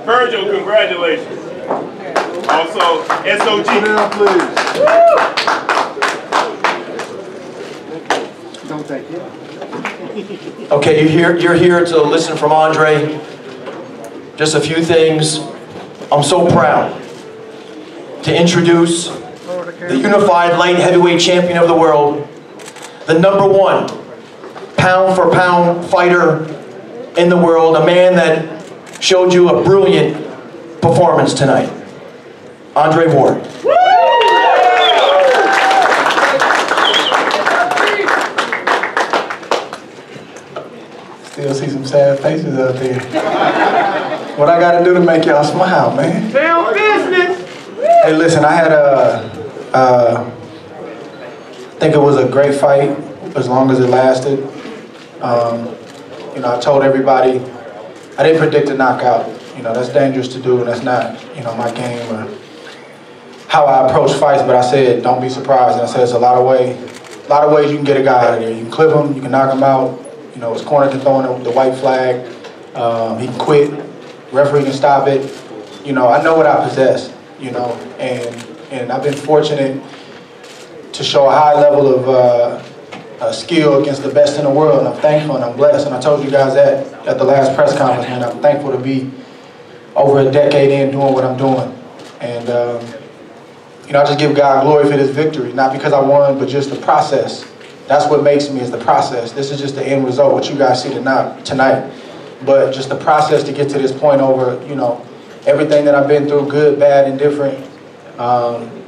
Virgil, congratulations. Also, SOG. Sit down, please. Don't take it. Okay, you're here to listen from Andre. Just a few things. I'm so proud to introduce the unified light heavyweight champion of the world, the #1 pound-for-pound fighter in the world, a man that showed you a brilliant performance tonight, Andre Ward. Still see some sad faces out there. What I gotta do to make y'all smile, man? Fail business. Hey, listen, I had I think it was a great fight as long as it lasted. You know, I told everybody, I didn't predict a knockout. You know, that's dangerous to do, and that's not, you know, my game or how I approach fights. But I said, don't be surprised. And I said, there's a lot of ways you can get a guy out of there. You can clip him, you can knock him out. You know, his corner can throw in the white flag. He can quit. Referee can stop it. You know, I know what I possess. You know, and I've been fortunate to show a high level of skill against the best in the world, and I'm thankful and I'm blessed. And I told you guys that at the last press conference, man. I'm thankful to be over a decade in doing what I'm doing. And, you know, I just give God glory for this victory, not because I won, but just the process. That's what makes me, is the process. This is just the end result, what you guys see tonight. But just the process to get to this point over, you know, everything that I've been through, good, bad, indifferent,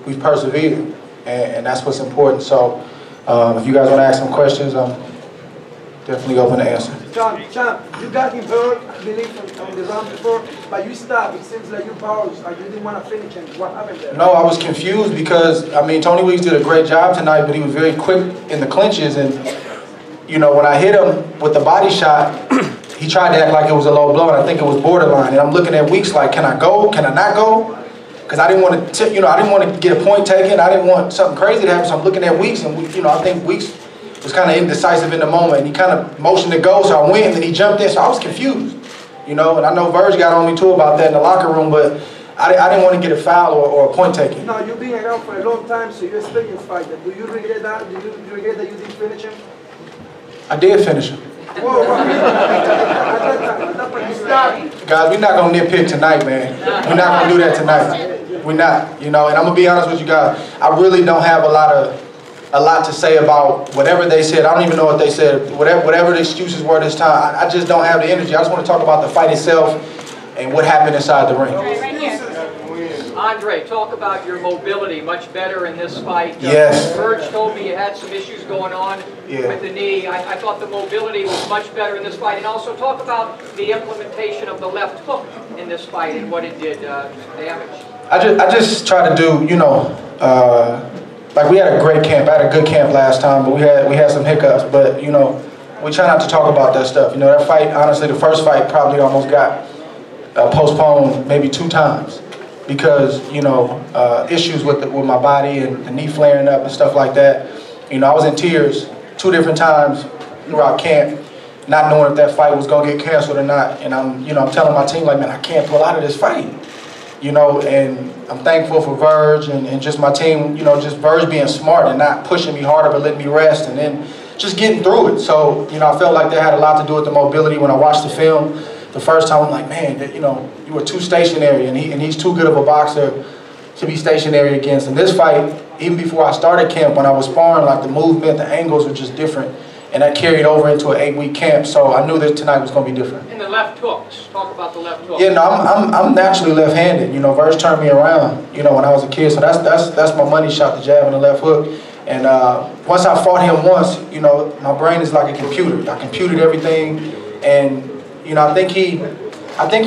we've persevered. And that's what's important. So if you guys want to ask some questions, I'm definitely open to answer. Champ, you got him hurt, I believe, on the round before, but you stopped. It seems like you paused, like you didn't want to finish him. What happened there? No, I was confused because, I mean, Tony Weeks did a great job tonight, but he was very quick in the clinches. And, you know, when I hit him with the body shot, he tried to act like it was a low blow, and I think it was borderline. And I'm looking at Weeks like, can I go? Can I not go? Because I didn't want to, you know, I didn't want to get a point taken. I didn't want something crazy to happen. So I'm looking at Weeks, and you know, I think Weeks was kind of indecisive in the moment, and he kind of motioned to go, so I went, and then he jumped in, so I was confused, you know. And I know Verge got on me too about that in the locker room, but I didn't want to get a foul or a point taken. No, you've been around for a long time, so you experienced fighter. Do you regret that? Do you regret that you didn't finish him? I did finish him. Whoa, at that point you stopped. Guys, we're not gonna nitpick tonight, man. We're not gonna do that tonight. We're not, you know. And I'm gonna be honest with you guys. I really don't have a lot to say about whatever they said. I don't even know what they said. Whatever the excuses were this time, I just don't have the energy. I just want to talk about the fight itself and what happened inside the ring. Right here. Andre, talk about your mobility, much better in this fight. Yes. Verge told me you had some issues going on with the knee. I thought the mobility was much better in this fight. And also talk about the implementation of the left hook in this fight and what it did damage. I just try to do, you know, like we had a great camp. I had a good camp last time, but we had some hiccups. But, you know, we try not to talk about that stuff. You know, that fight, honestly, the first fight probably almost got postponed maybe 2 times. Because, you know, issues with my body and the knee flaring up and stuff like that. You know, I was in tears 2 different times throughout camp, not knowing if that fight was gonna get canceled or not. And I'm telling my team, like, man, I can't pull out of this fight. You know, and I'm thankful for Verge and just my team, you know, just Verge being smart and not pushing me harder but letting me rest and then just getting through it. So, you know, I felt like that had a lot to do with the mobility. When I watched the film the first time, I'm like, man, you know, you were too stationary, and he's too good of a boxer to be stationary against. In this fight, even before I started camp, when I was sparring, like the movement, the angles were just different. And that carried over into an 8-week camp, so I knew that tonight was going to be different. And the left hooks, talk about the left hooks. Yeah, no, I'm naturally left-handed. You know, Verge turned me around, you know, when I was a kid, so that's my money shot, the jab and the left hook. And once I fought him once, you know, my brain is like a computer. I computed everything, and you know, I think he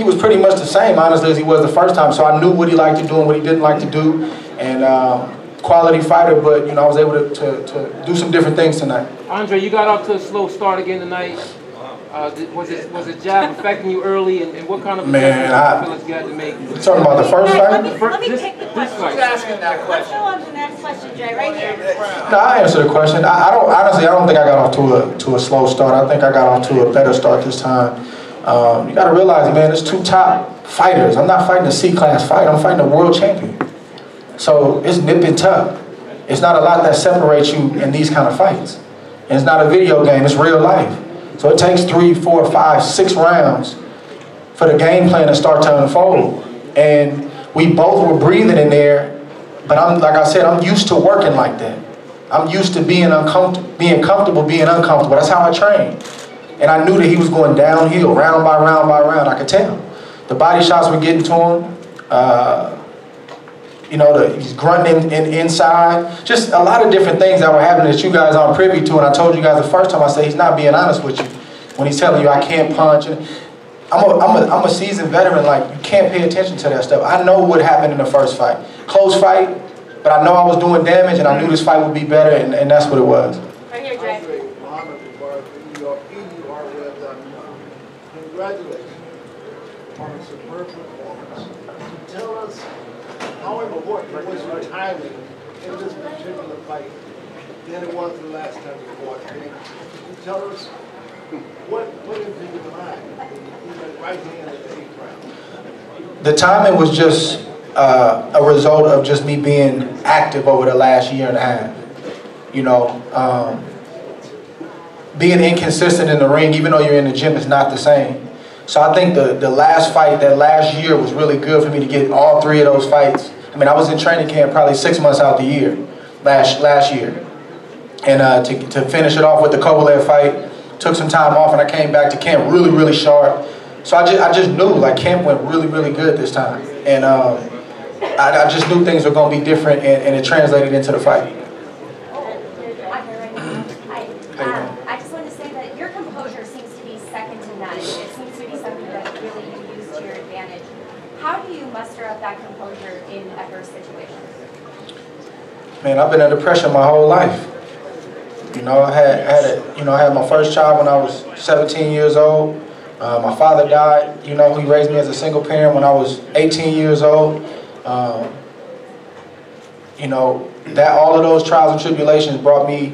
was pretty much the same, honestly, as he was the first time. So I knew what he liked to do and what he didn't like to do, and quality fighter. But you know, I was able to do some different things tonight. Andre, you got off to a slow start again tonight. Was it jab affecting you early, and what kind of adjustments you had to make? You talking about the first fight? Let me take the question. Who's asking that Let's question? go on to the next question, Jay, right here. No, I answered the question. I don't think I got off to a slow start. I think I got off to a better start this time. You got to realize, man, it's two top fighters. I'm not fighting a C-class fight. I'm fighting a world champion. So it's nip and tuck. It's not a lot that separates you in these kind of fights. And it's not a video game. It's real life. So it takes 3, 4, 5, 6 rounds for the game plan to start to unfold. And we both were breathing in there. But like I said, I'm used to working like that. I'm used to being comfortable, being uncomfortable. That's how I train. And I knew that he was going downhill, round by round by round. I could tell. The body shots were getting to him. You know, he's grunting inside. Just a lot of different things that were happening that you guys aren't privy to. And I told you guys the first time, I said he's not being honest with you when he's telling you I can't punch. And I'm a seasoned veteran. Like, you can't pay attention to that stuff. I know what happened in the first fight. Close fight, but I know I was doing damage, and I knew this fight would be better, and that's what it was. Right here, Jay. Congratulations on a superb performance. Tell us how important was your timing in this particular fight than it was the last time you fought. Can you tell us what went into your mind when you went right hand at the 8th round? The timing was just a result of just me being active over the last year and a half. You know, being inconsistent in the ring, even though you're in the gym, is not the same. So I think the last fight, that last year, was really good for me to get all 3 of those fights. I mean, I was in training camp probably 6 months out the year, last year. And to finish it off with the Kovalev fight, took some time off, and I came back to camp really, really sharp. So I just knew, like, camp went really, really good this time. And I just knew things were going to be different, and it translated into the fight. I just wanted to say that your composure seems to be second to none. It seems to be something that really you use to your advantage. How do you muster up that composure in adverse situations? Man, I've been under pressure my whole life. You know, I had my first child when I was 17 years old. My father died. You know, he raised me as a single parent when I was 18 years old. You know, all of those trials and tribulations brought me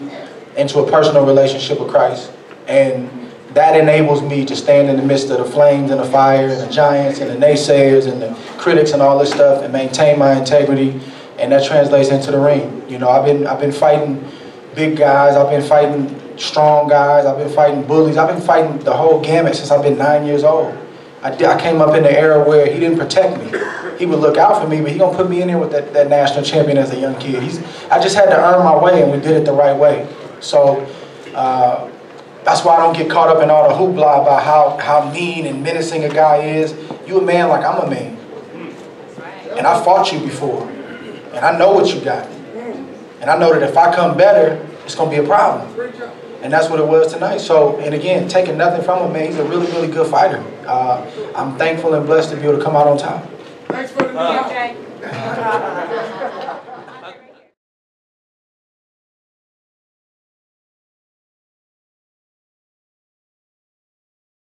into a personal relationship with Christ. And that enables me to stand in the midst of the flames and the fire and the giants and the naysayers and the critics and all this stuff and maintain my integrity. And that translates into the ring. You know, I've been fighting big guys. I've been fighting strong guys. I've been fighting bullies. I've been fighting the whole gamut since I've been 9 years old. I came up in the era where he didn't protect me. He would look out for me, but he gonna put me in there with that national champion as a young kid. I just had to earn my way, and we did it the right way. So that's why I don't get caught up in all the hoopla about how mean and menacing a guy is. You a man like I'm a man. And I fought you before. And I know what you got. And I know that if I come better, it's going to be a problem. And that's what it was tonight. So, and again, taking nothing from him, man, he's a really, really good fighter. I'm thankful and blessed to be able to come out on top. Thanks for the